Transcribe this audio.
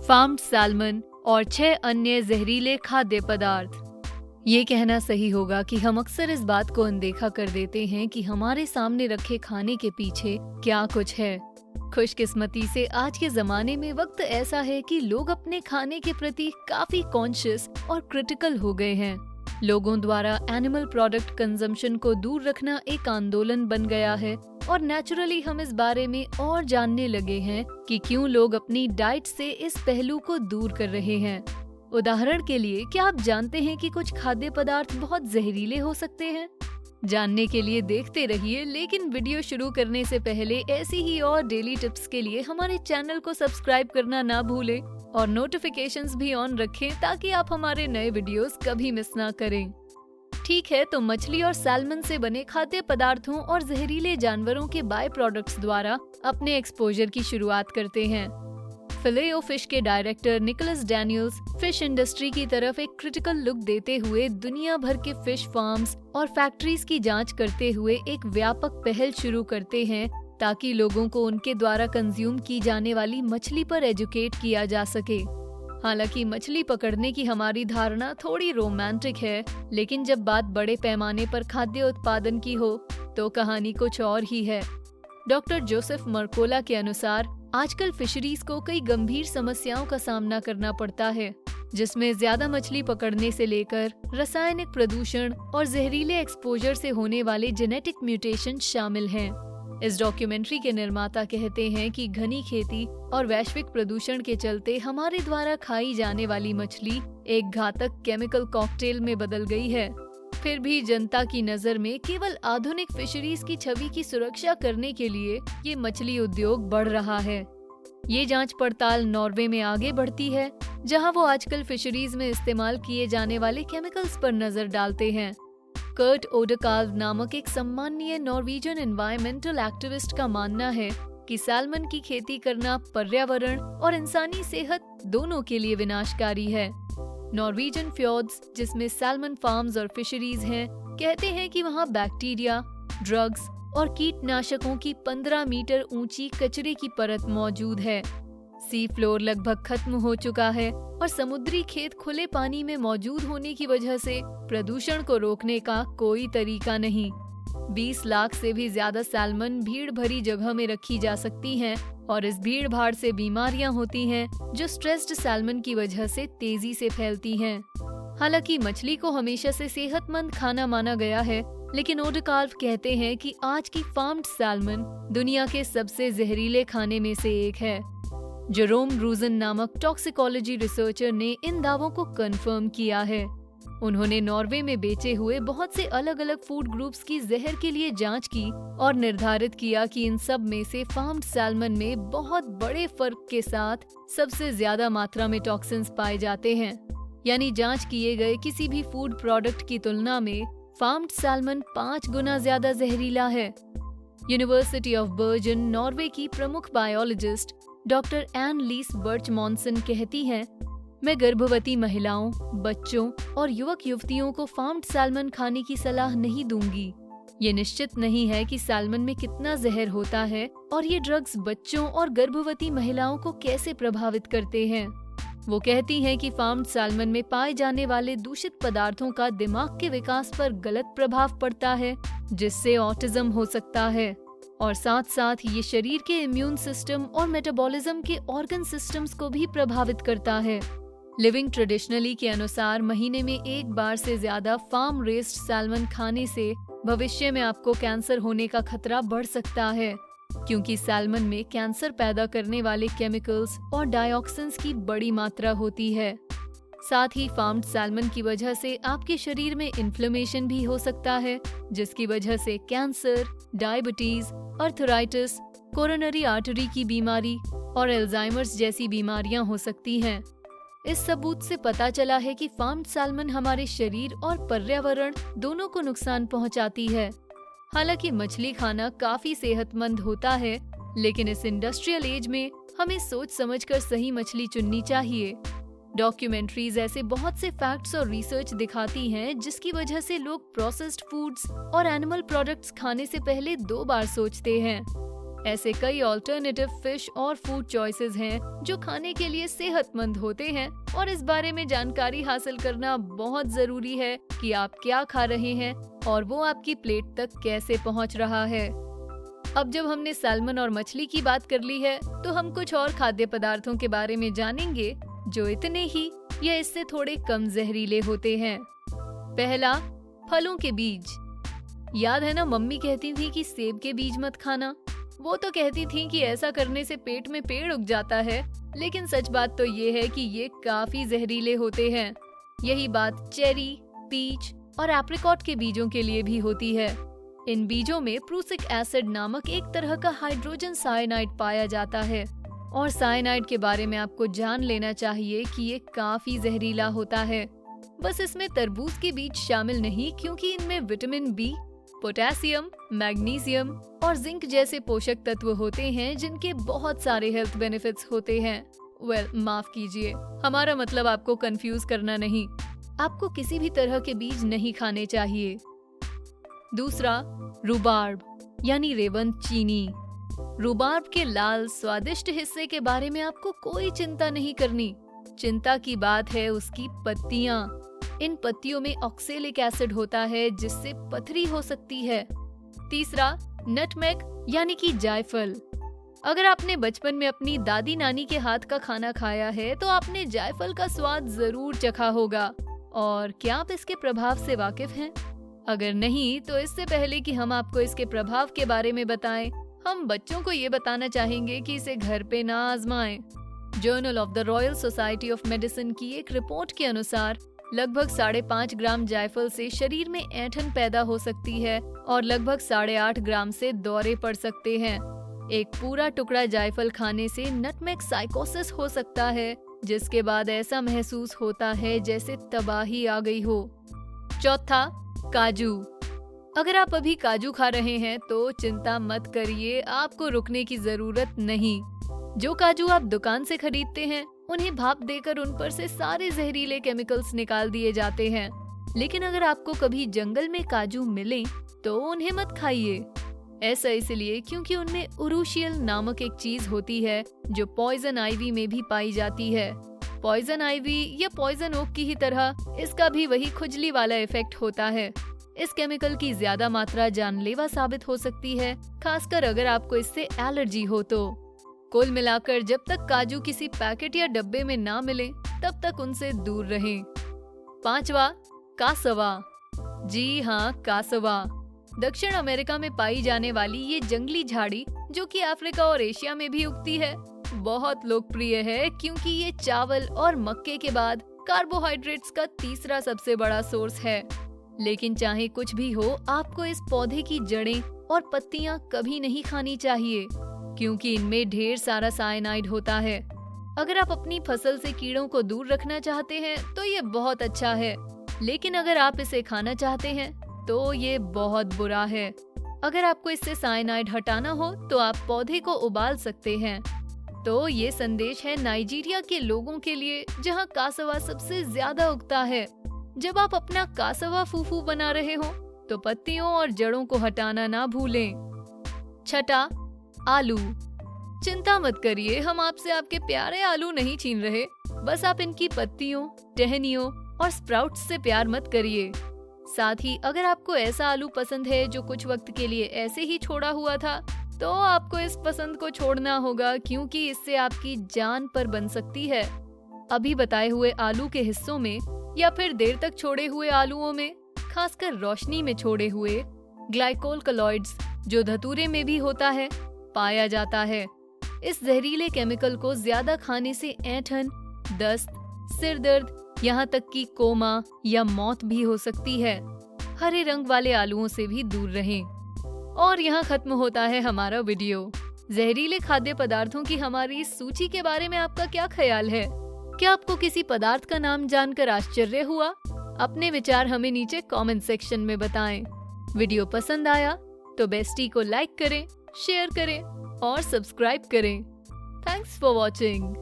Farmed salmon और 6 अन्य जहरीले खाद्य पदार्थ। ये कहना सही होगा कि हम अक्सर इस बात को अनदेखा कर देते हैं कि हमारे सामने रखे खाने के पीछे क्या कुछ है। खुशकिस्मती से आज के जमाने में वक्त ऐसा है कि लोग अपने खाने के प्रति काफी कॉन्शियस और क्रिटिकल हो गए हैं। लोगों द्वारा एनिमल प्रोडक्ट कंजम्पशन को दूर रखना एक आंदोलन बन गया है और नेचुरली हम इस बारे में और जानने लगे हैं कि क्यों लोग अपनी डाइट से इस पहलू को दूर कर रहे हैं। उदाहरण के लिए, क्या आप जानते हैं कि कुछ खाद्य पदार्थ बहुत जहरीले हो सकते हैं? जानने के लिए देखते रहिए, लेकिन वीडियो शुरू करने से पहले ऐसी ही और डेली टिप्स के लिए हमारे चैनल को सब्सक्राइब करना ना भूलें और नोटिफिकेशंस भी ऑन रखें ताकि आप हमारे नए वीडियोस कभी मिस ना करें। ठीक है, तो मछली और सैल्मन से बने खाद्य पदार्थों और जहरीले जानवरों के बाय प्रोडक्ट्स द्वारा अपने एक्सपोजर की शुरुआत करते हैं। फिले ओ फिश के director Nicholas Daniels fish industry की तरफ एक क्रिटिकल लुक देते हुए दुनिया भर के फिश फार्म्स और फैक्ट्रीज की जांच करते हुए एक व्यापक पहल शुरू करते हैं ताकि लोगों को उनके द्वारा कंज्यूम की जाने वाली मछली पर एजुकेट किया जा सके। हालांकि मछली पकड़ने की हमारी धारणा थोड़ी रोमांटिक है, लेकिन जब बात बड़े पैमाने पर खाद्य उत्पादन की हो तो कहानी कुछ और ही है। डॉक्टर जोसेफ मर्कोला के अनुसार आजकल फिशरीज को कई गंभीर समस्याओं का सामना करना पड़ता है, जिसमें ज्यादा मछली पकड़ने से लेकर रासायनिक प्रदूषण और जहरीले एक्सपोजर से होने वाले जेनेटिक म्यूटेशन शामिल हैं। इस डॉक्यूमेंट्री के निर्माता कहते हैं कि घनी खेती और वैश्विक प्रदूषण के चलते हमारे द्वारा खाई जाने वाली मछली एक घातक केमिकल कॉकटेल में बदल गई है। फिर भी जनता की नजर में केवल आधुनिक फिशरीज की छवि की सुरक्षा करने के लिए ये मछली उद्योग बढ़ रहा है। ये जांच पड़ताल नॉर्वे में आगे बढ़ती है, जहां वो आजकल फिशरीज में इस्तेमाल किए जाने वाले केमिकल्स पर नजर डालते हैं। कर्ट ओडेकाल्व नामक एक सम्माननीय नॉर्वेजियन एनवायरमेंटल एक्टिविस्ट का मानना है कि सैल्मन की खेती करना पर्यावरण और इंसानी सेहत दोनों के लिए विनाशकारी है। नॉर्वेजियन फ्योर्ड्स, जिसमें सैल्मन फार्म्स और फिशरीज हैं, कहते हैं कि वहां बैक्टीरिया, ड्रग्स और कीटनाशकों की 15 मीटर ऊंची कचरे की परत मौजूद है। सी फ्लोर लगभग खत्म हो चुका है और समुद्री खेत खुले पानी में मौजूद होने की वजह से प्रदूषण को रोकने का कोई तरीका नहीं। 20 लाख से भी ज्यादा सैल्मन भीड़ भरी जगह में रखी जा सकती हैं और इस भीड़ भाड़ से बीमारियां होती हैं जो स्ट्रेस्ड सैल्मन की वजह से तेजी से फैलती हैं। हालांकि मछली को हमेशा से सेहतमंद खाना माना गया है, लेकिन ओडेकाल्व कहते हैं कि आज की फार्म्ड सैल्मन दुनिया के सबसे जहरीले खाने में से एक है। जेरोम रूजन नामक टॉक्सिकोलॉजी रिसर्चर ने इन दावों को कंफर्म किया है। उन्होंने नॉर्वे में बेचे हुए बहुत से अलग अलग फूड ग्रुप्स की जहर के लिए जांच की और निर्धारित किया कि इन सब में से फार्म्ड सैल्मन में बहुत बड़े फर्क के साथ सबसे ज्यादा मात्रा में टॉक्सिन्स पाए जाते हैं। यानी जांच किए गए किसी भी फूड प्रोडक्ट की तुलना में फार्म्ड सैल्मन 5 गुना ज्यादा जहरीला है। यूनिवर्सिटी ऑफ बर्जन नॉर्वे की प्रमुख बायोलॉजिस्ट डॉक्टर एन लीस बर्चमॉन्सन कहती हैं, मैं गर्भवती महिलाओं, बच्चों और युवक युवतियों को फार्म्ड सैल्मन खाने की सलाह नहीं दूंगी। ये निश्चित नहीं है कि सैल्मन में कितना जहर होता है और ये ड्रग्स बच्चों और गर्भवती महिलाओं को कैसे प्रभावित करते हैं। वो कहती हैं कि फार्म्ड सैल्मन में पाए जाने वाले दूषित पदार्थों का दिमाग के विकास पर गलत प्रभाव पड़ता है, जिससे ऑटिज्म हो सकता है और साथ साथ ये शरीर के इम्यून सिस्टम और मेटाबॉलिज्म के ऑर्गन सिस्टम्स को भी प्रभावित करता है। लिविंग ट्रेडिशनली के अनुसार महीने में एक बार से ज्यादा फार्म रेस्ड सैल्मन खाने से भविष्य में आपको कैंसर होने का खतरा बढ़ सकता है, क्योंकि सैल्मन में कैंसर पैदा करने वाले केमिकल्स और डायऑक्सिन्स की बड़ी मात्रा होती है। साथ ही फार्म्ड सैल्मन की वजह से आपके शरीर में इन्फ्लेमेशन भी हो सकता है, जिसकी वजह से cancer, diabetes, arthritis, coronary artery की बीमारी और एल्जाइमर्स जैसी बीमारियां हो सकती हैं। इस सबूत से पता चला है कि फार्म्ड सैल्मन हमारे शरीर और पर्यावरण दोनों को नुकसान पहुंचाती है। हालांकि मछली खाना काफी सेहतमंद होता है, लेकिन इस इंडस्ट्रियल एज में हमें सोच समझकर सही मछली चुननी चाहिए। डॉक्यूमेंट्रीज ऐसे बहुत से फैक्ट्स और रिसर्च दिखाती हैं जिसकी वजह से लोग प्रोसेस्ड फूड्स और एनिमल प्रोडक्ट्स खाने से पहले 2 बार सोचते हैं। ऐसे कई ऑल्टरनेटिव फिश और फूड चॉइसेस हैं जो खाने के लिए सेहतमंद होते हैं और इस बारे में जानकारी हासिल करना बहुत जरूरी है कि आप क्या खा रहे हैं और वो आपकी प्लेट तक कैसे पहुंच रहा है। अब जब हमने सैल्मन और मछली की बात कर ली है तो हम कुछ और खाद्य पदार्थों के बारे में जानेंगे जो इतने ही या इससे थोड़े कम जहरीले होते हैं। पहला, फलों के बीज। याद है ना, मम्मी कहती थी कि सेब के बीज मत खाना। वो तो कहती थी कि ऐसा करने से पेट में पेड़ उग जाता है, लेकिन सच बात तो ये है कि ये काफी जहरीले होते हैं। यही बात चेरी, पीच और एप्रिकॉट के बीजों के लिए भी होती है। इन बीजों में प्रूसिक एसिड नामक एक तरह का हाइड्रोजन साइनाइड पाया जाता है और साइनाइड के बारे में आपको जान लेना चाहिए कि ये काफी जहरीला होता है। बस इसमें तरबूज के बीज शामिल नहीं, क्योंकि इनमें विटामिन बी, पोटेशियम, मैग्नीशियम और जिंक जैसे पोषक तत्व होते हैं जिनके बहुत सारे हेल्थ बेनिफिट्स होते हैं। माफ कीजिए, हमारा मतलब आपको कंफ्यूज करना नहीं। आपको किसी भी तरह के बीज नहीं खाने चाहिए। दूसरा, रूबार्ब यानी रेवंत चीनी। रूबार्ब के लाल स्वादिष्ट हिस्से के बारे में आपको कोई चिंता नहीं करनी। चिंता की बात है उसकी पत्तियां। इन पत्तियों में ऑक्सैलिक एसिड होता है जिससे पथरी हो सकती है। तीसरा, नटमेग यानी कि जायफल। अगर आपने बचपन में अपनी दादी नानी के हाथ का खाना खाया है तो आपने जायफल का स्वाद जरूर चखा होगा। और क्या आप इसके प्रभाव से वाकिफ हैं? अगर नहीं तो इससे पहले कि हम आपको इसके प्रभाव के बारे में बताएं, हम बच्चों को ये बताना चाहेंगे कि इसे घर पे ना आजमाएं। Journal of the royal society of medicine की एक रिपोर्ट के अनुसार लगभग 5.5 ग्राम जायफल से शरीर में ऐंठन पैदा हो सकती है और लगभग 8.5 ग्राम से दौरे पड़ सकते हैं। एक पूरा टुकड़ा जायफल खाने से नटमेग साइकोसिस हो सकता है, जिसके बाद ऐसा महसूस होता है जैसे तबाही आ गई हो। चौथा, काजू। अगर आप अभी काजू खा रहे हैं तो चिंता मत करिए, आपको रुकने की जरूरत नहीं। जो काजू आप दुकान से खरीदते हैं उन्हें भाप देकर उन पर से सारे जहरीले केमिकल्स निकाल दिए जाते हैं। लेकिन अगर आपको कभी जंगल में काजू मिले तो उन्हें मत खाइए। ऐसा इसलिए क्योंकि उनमें उरुशियल नामक एक चीज होती है जो पॉइजन आइवी में भी पाई जाती है। पॉइजन आइवी या पॉइजन ओक की ही तरह इसका भी वही खुजली वाला इफेक्ट होता है। इस केमिकल की ज्यादा मात्रा जानलेवा साबित हो सकती है, खासकर अगर आपको इससे एलर्जी हो तो। कुल मिलाकर जब तक काजू किसी पैकेट या डब्बे में ना मिले तब तक उनसे दूर रहें। पांचवा, कासवा। जी हाँ, कासवा। दक्षिण अमेरिका में पाई जाने वाली ये जंगली झाड़ी जो कि अफ्रीका और एशिया में भी उगती है, बहुत लोकप्रिय है क्योंकि ये चावल और मक्के के बाद कार्बोहाइड्रेट्स का तीसरा सबसे बड़ा सोर्स है। लेकिन चाहे कुछ भी हो, आपको इस पौधे की जड़ें और पत्तियां कभी नहीं खानी चाहिए क्योंकि इनमें ढेर सारा साइनाइड होता है। अगर आप अपनी फसल से कीड़ों को दूर रखना चाहते हैं तो ये बहुत अच्छा है, लेकिन अगर आप इसे खाना चाहते हैं तो ये बहुत बुरा है। अगर आपको इससे साइनाइड हटाना हो तो आप पौधे को उबाल सकते हैं। तो ये संदेश है नाइजीरिया के लोगों के लिए, जहाँ कासवा सबसे ज्यादा उगता है। जब आप अपना कासवा फूफू बना रहे हो तो पत्तियों और जड़ों को हटाना ना भूलें। छठा, आलू। चिंता मत करिए, हम आपसे आपके प्यारे आलू नहीं छीन रहे, बस आप इनकी पत्तियों, टहनियों और स्प्राउट्स से प्यार मत करिए। साथ ही अगर आपको ऐसा आलू पसंद है जो कुछ वक्त के लिए ऐसे ही छोड़ा हुआ था, तो आपको इस पसंद को छोड़ना होगा क्योंकि इससे आपकी जान पर बन सकती है। अभी बताए हुए आलू के हिस्सों में या फिर देर तक छोड़े हुए आलूओं में, खासकर रोशनी में छोड़े हुए ग्लाइकोल कलॉइड्स, जो धतूरे में भी होता है, पाया जाता है। इस जहरीले केमिकल को ज्यादा खाने से ऐंठन, दस्त, सिर दर्द, यहाँ तक कि कोमा या मौत भी हो सकती है। हरे रंग वाले आलूओं से भी दूर रहें। और यहाँ खत्म होता है हमारा वीडियो। जहरीले खाद्य पदार्थों की हमारी इस सूची के बारे में आपका क्या ख्याल है? क्या आपको किसी पदार्थ का नाम जानकर आश्चर्य हुआ? अपने विचार हमें नीचे कमेंट सेक्शन में बताएं। वीडियो पसंद आया तो बेस्टी को लाइक करें, शेयर करें और सब्सक्राइब करें। Thanks for watching.